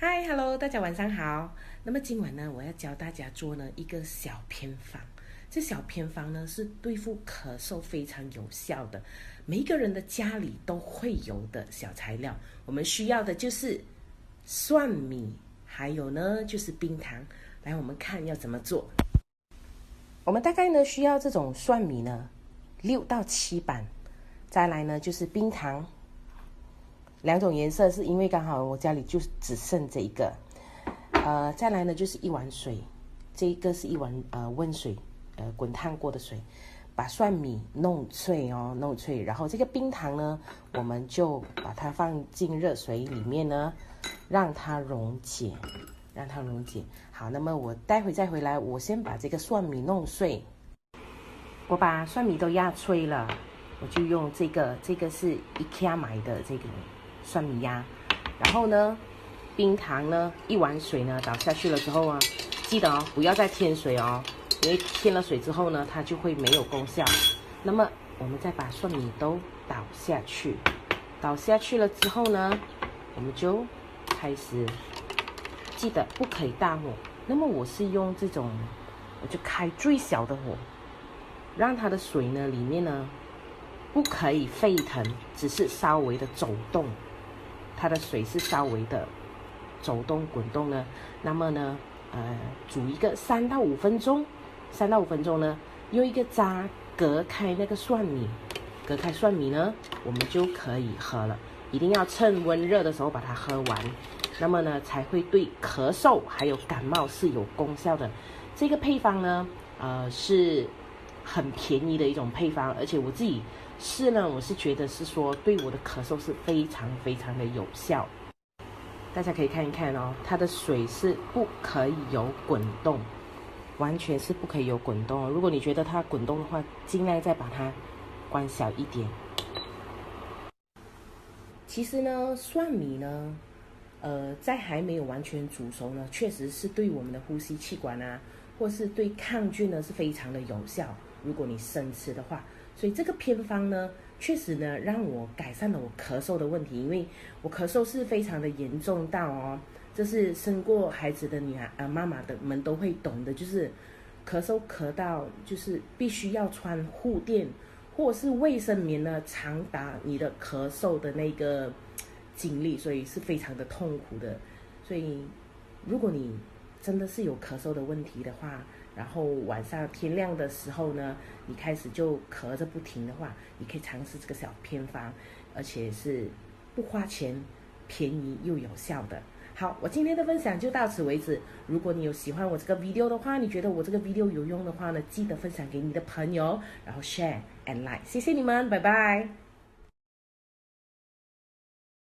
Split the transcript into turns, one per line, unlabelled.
嗨，Hello，大家晚上好。那么今晚呢，我要教大家做呢一个小偏方。这小偏方呢是对付咳嗽非常有效的，每一个人的家里都会有的小材料。我们需要的就是蒜米，还有呢就是冰糖。来，我们看要怎么做。我们大概呢需要这种蒜米呢6到7板，再来呢就是冰糖。两种颜色是因为刚好我家里就只剩这一个，再来呢就是1碗水，这一个是1碗温水，滚烫过的水，把蒜米弄脆哦，弄脆，然后这个冰糖呢，我们就把它放进热水里面呢，让它溶解，让它溶解。好，那么我待会再回来，我先把这个蒜米弄碎，我把蒜米都压脆了，我就用这个是 IKEA 买的这个蒜米压，然后呢，冰糖呢1碗水呢倒下去了之后啊，记得哦，不要再添水哦，因为添了水之后呢，它就会没有功效。那么我们再把蒜米都倒下去，倒下去了之后呢，我们就开始，记得不可以大火。那么我是用这种，我就开最小的火，让它的水呢里面呢不可以沸腾，只是稍微的走动。它的水是稍微的走动滚动呢，那么呢，煮一个3到5分钟，3到5分钟呢，用一个渣隔开那个蒜米，隔开蒜米呢，我们就可以喝了。一定要趁温热的时候把它喝完，那么呢，才会对咳嗽还有感冒是有功效的。这个配方呢，是很便宜的一种配方，而且我自己试呢，我是觉得是说对我的咳嗽是非常非常的有效。大家可以看一看哦，它的水是不可以有滚动，完全是不可以有滚动哦。如果你觉得它滚动的话，尽量再把它关小一点。其实呢，蒜米呢，在还没有完全煮熟呢，确实是对我们的呼吸气管啊，或是对抗菌呢是非常的有效。如果你生吃的话，所以这个偏方呢，确实呢让我改善了我咳嗽的问题，因为我咳嗽是非常的严重到哦，这是生过孩子的妈妈的们都会懂的，就是咳嗽咳到就是必须要穿护垫或者是卫生棉呢，长达你的咳嗽的那个经历，所以是非常的痛苦的。所以如果你真的是有咳嗽的问题的话，然后晚上天亮的时候呢，你开始就咳着不停的话，你可以尝试这个小偏方，而且是不花钱、便宜又有效的。好，我今天的分享就到此为止。如果你有喜欢我这个 video 的话，你觉得我这个 video 有用的话呢，记得分享给你的朋友，然后 share and like，谢谢你们，拜拜。